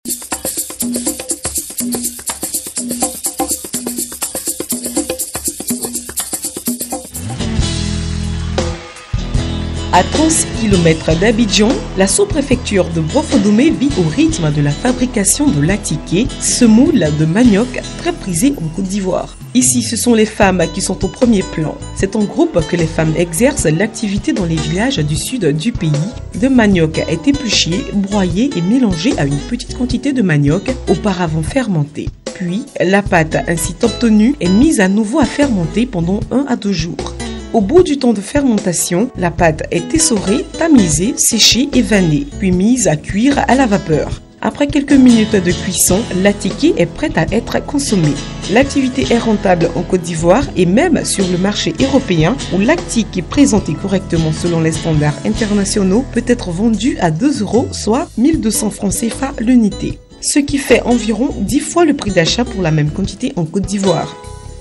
À 36 km d'Abidjan, la sous-préfecture de Brofodomé vit au rythme de la fabrication de l'atiké, semoule de manioc très prisé en Côte d'Ivoire. Ici, ce sont les femmes qui sont au premier plan. C'est en groupe que les femmes exercent l'activité dans les villages du sud du pays. Le manioc est épluché, broyé et mélangé à une petite quantité de manioc auparavant fermenté. Puis, la pâte ainsi obtenue est mise à nouveau à fermenter pendant 1 à 2 jours. Au bout du temps de fermentation, la pâte est essorée, tamisée, séchée et vannée, puis mise à cuire à la vapeur. Après quelques minutes de cuisson, l'atiké est prête à être consommée. L'activité est rentable en Côte d'Ivoire et même sur le marché européen où l'atiké présenté correctement selon les standards internationaux peut être vendu à 2 €, soit 1200 francs CFA l'unité. Ce qui fait environ 10 fois le prix d'achat pour la même quantité en Côte d'Ivoire.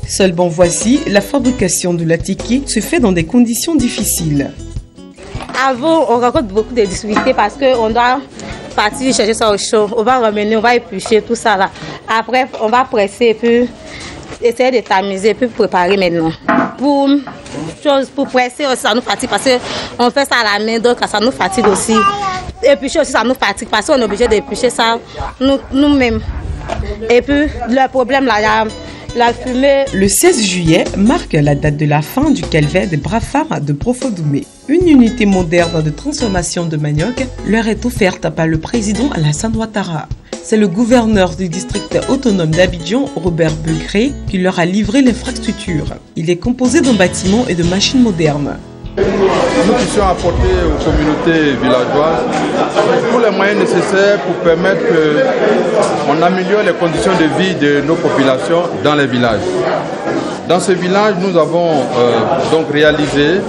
Seulement voici, la fabrication de l'atiké se fait dans des conditions difficiles. Avant, on rencontre beaucoup de difficultés parce qu'on doit partir chercher ça au chaud. On va ramener, on va éplucher tout ça là. Après, on va presser, puis essayer de tamiser, puis préparer maintenant. Pour presser aussi, ça nous fatigue parce qu'on fait ça à la main, donc ça nous fatigue aussi. Éplucher aussi, ça nous fatigue parce qu'on est obligé d'éplucher ça nous-mêmes. Et puis, le problème là, il y a la fumée. Le 16 juillet marque la date de la fin du calvaire des braves femmes de Brofodomé. Une unité moderne de transformation de manioc leur est offerte par le président Alassane Ouattara. C'est le gouverneur du district autonome d'Abidjan, Robert Begré, qui leur a livré l'infrastructure. Il est composé d'un bâtiment et de machines modernes. Nous puissions apporter aux communautés villageoises tous les moyens nécessaires pour permettre qu'on améliore les conditions de vie de nos populations dans les villages. Dans ces villages, nous avons donc réalisé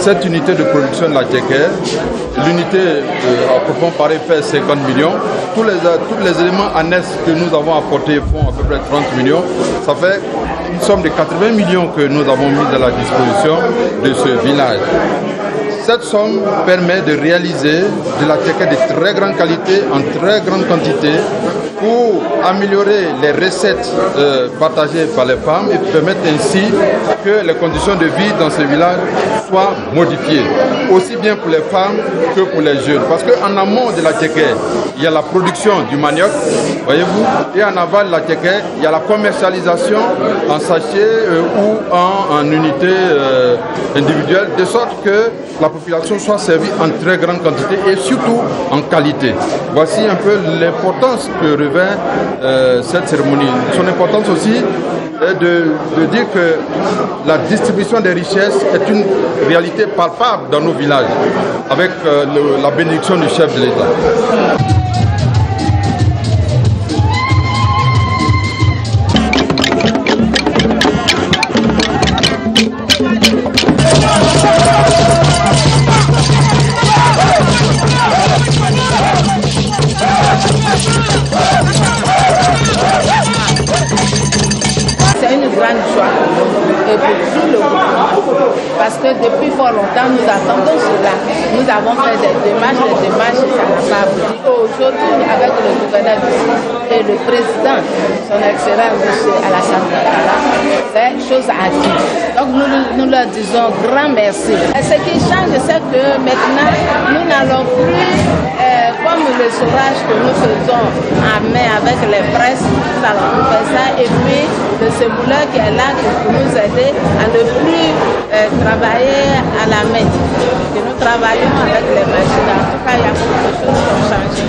cette unité de production de l'atiké. L'unité, à proprement parler, fait 50 millions. Tous les éléments annexes que nous avons apportés font à peu près 30 millions. Ça fait une somme de 80 millions que nous avons mis à la disposition de ce village. Cette somme permet de réaliser de l'atiké de très grande qualité, en très grande quantité, pour améliorer les recettes partagées par les femmes et permettre ainsi que les conditions de vie dans ces villages soient modifiées, aussi bien pour les femmes que pour les jeunes. Parce qu'en amont de l'atiké, il y a la production du manioc, voyez-vous, et en aval de l'atiké, il y a la commercialisation en sachet ou en unité individuelle, de sorte que la population soit servie en très grande quantité et surtout en qualité. Voici un peu l'importance que revêt cette cérémonie. Son importance aussi est de dire que la distribution des richesses est une réalité palpable dans nos villages, avec la bénédiction du chef de l'État. C'est une grande joie et pour tout le groupe, parce que depuis fort longtemps nous attendons cela. Nous avons fait des démarches, ça n'a pas abouti. Aujourd'hui, avec le gouverneur et le président, son excellence M. Alassane Ouattara, c'est chose à dire. Donc nous leur disons grand merci. Et ce qui change, c'est que maintenant, nous n'allons plus comme le saurage que nous faisons en main avec les presses, nous allons faire ça et puis le semouleur qui est là pour nous aider à ne plus travailler à la main. Que nous travaillons avec les machines. En tout cas, il y a beaucoup de choses qui ont changé.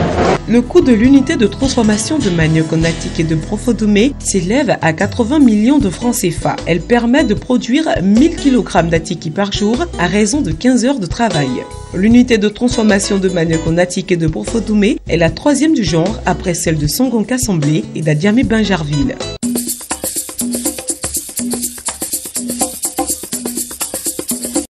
Le coût de l'unité de transformation de manioc en atiké de Brofodomé s'élève à 80 millions de francs CFA. Elle permet de produire 1000 kg d'atiké par jour à raison de 15 heures de travail. L'unité de transformation de manioc en atiké de Brofodomé est la 3e du genre après celle de Sangonka Assemblée et d'Adiamé Binjarville.